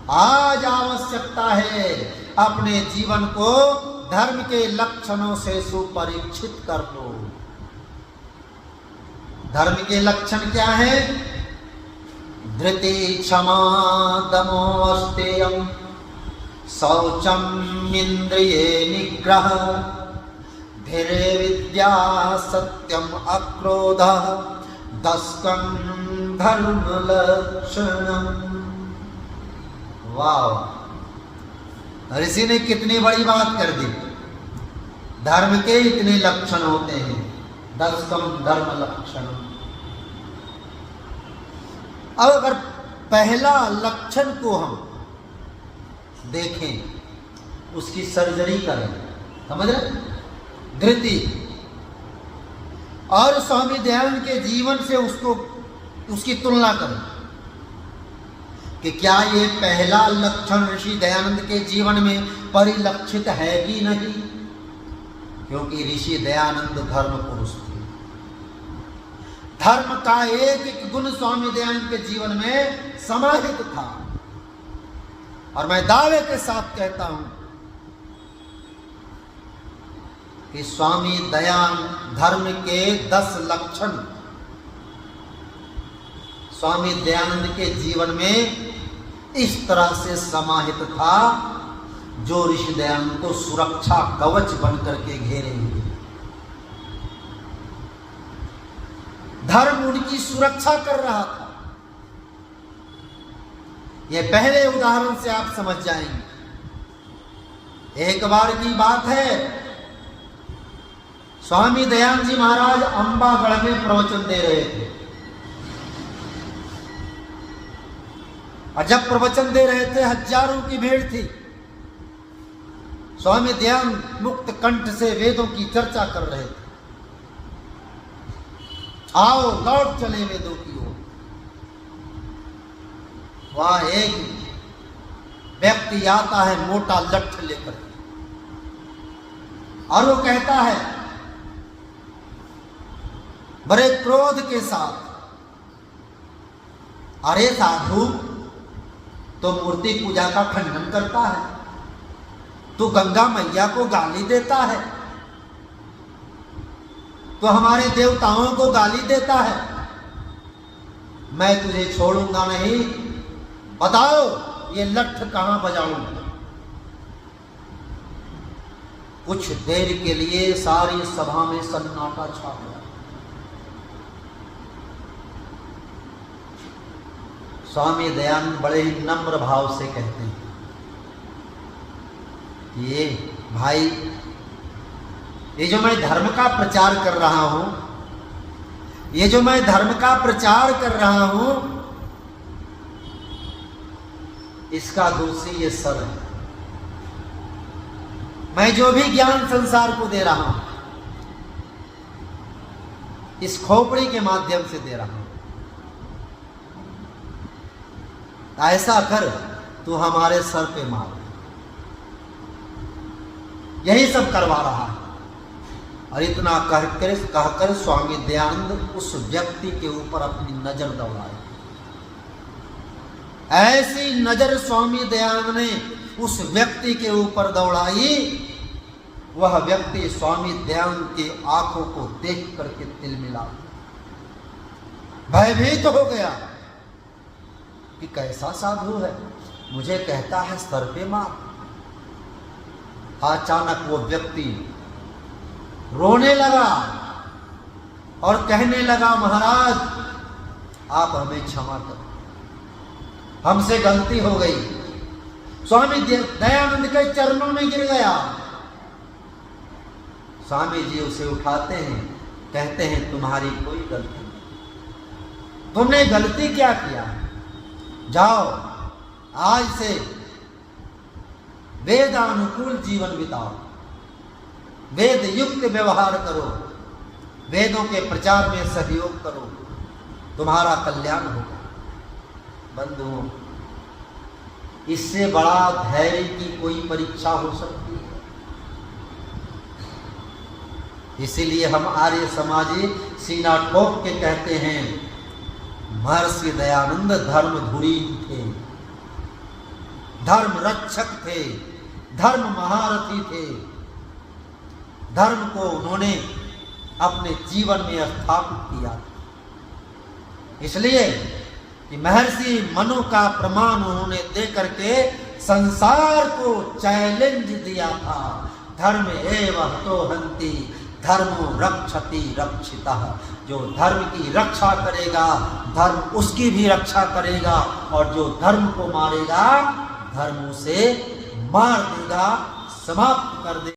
आज आवश्यकता है अपने जीवन को धर्म के लक्षणों से सुपरीक्षित कर लो। धर्म के लक्षण क्या है? धृति, क्षमा, दमो, अस्तेयम, शौचम, इंद्रिये निग्रह, धीरे, विद्या, सत्यम, अक्रोध, दस्कं धर्म लक्षणम। वाह, ऋषि ने कितनी बड़ी बात कर दी। धर्म के इतने लक्षण होते हैं, दस्कम धर्म लक्षणम। अब अगर पहला लक्षण को हम देखें, उसकी सर्जरी करें, समझ रहे? धृति, और स्वामी दयानंद के जीवन से उसकी तुलना करें कि क्या ये पहला लक्षण ऋषि दयानंद के जीवन में परिलक्षित है कि नहीं? क्योंकि ऋषि दयानंद धर्म पुरुष थे। धर्म का एक एक गुण स्वामी दयानंद के जीवन में समाहित था। और मैं दावे के साथ कहता हूं कि स्वामी दयानंद धर्म के 10 लक्षण स्वामी दयानंद के जीवन में इस तरह से समाहित था जो ऋषि दयानंद को सुरक्षा कवच बनकर के घेरे हुए। धर्म उनकी सुरक्षा कर रहा था। यह पहले उदाहरण से आप समझ जाएंगे। एक बार की बात है, स्वामी दयानंद जी महाराज अंबागढ़ में प्रवचन दे रहे थे। और जब प्रवचन दे रहे थे, हजारों की भीड़ थी। स्वामी दयानंद मुक्त कंठ से वेदों की चर्चा कर रहे थे। आओ लौट चले वेदों की ओर। वहां एक व्यक्ति आता है मोटा लठ लेकर, और वो कहता है बड़े क्रोध के साथ, अरे साधु, तो मूर्ति पूजा का खंडन करता है, तो गंगा मैया को गाली देता है, तो हमारे देवताओं को गाली देता है, मैं तुझे छोड़ूंगा नहीं। बताओ ये लठ कहां बजाऊंगा? कुछ देर के लिए सारी सभा में सन्नाटा छा गया। स्वामी दयानंद बड़े ही नम्र भाव से कहते हैं, ये भाई, ये जो मैं धर्म का प्रचार कर रहा हूं, ये जो मैं धर्म का प्रचार कर रहा हूं, इसका दोषी ये सर है। मैं जो भी ज्ञान संसार को दे रहा हूं, इस खोपड़ी के माध्यम से दे रहा हूं। ऐसा कर, तू हमारे सर पे मार। यही सब करवा रहा है। और इतना कहकर स्वामी दयानंद उस व्यक्ति के ऊपर अपनी नजर दौड़ाए। ऐसी नजर स्वामी दयानंद ने उस व्यक्ति के ऊपर दौड़ाई, वह व्यक्ति स्वामी दयानंद की आंखों को देख करके तिलमिला, भयभीत हो गया कि कैसा साधु है, मुझे कहता है सर पे मार। अचानक वो व्यक्ति रोने लगा और कहने लगा, महाराज आप हमें क्षमा करो, हमसे गलती हो गई। स्वामी दयानंद के चरणों में गिर गया। स्वामी जी उसे उठाते हैं, कहते हैं तुम्हारी कोई गलती नहीं, तुमने गलती क्या किया? जाओ आज से वेदानुकूल जीवन बिताओ, वेद युक्त व्यवहार करो, वेदों के प्रचार में सहयोग करो, तुम्हारा कल्याण होगा। बंधुओं, इससे बड़ा धैर्य की कोई परीक्षा हो सकती है? इसीलिए हम आर्य समाजी सीना ठोक के कहते हैं, महर्षि दयानंद धर्म धुरी थे, धर्म रक्षक थे, धर्म महारथी थे। धर्म को उन्होंने अपने जीवन में स्थापित किया। इसलिए कि महर्षि मनु का प्रमाण उन्होंने दे करके संसार को चैलेंज दिया था। धर्म एव हतो हन्ति, धर्मो रक्षति रक्षितः। जो धर्म की रक्षा करेगा, धर्म उसकी भी रक्षा करेगा, और जो धर्म को मारेगा, धर्म उसे मार देगा, समाप्त कर देगा।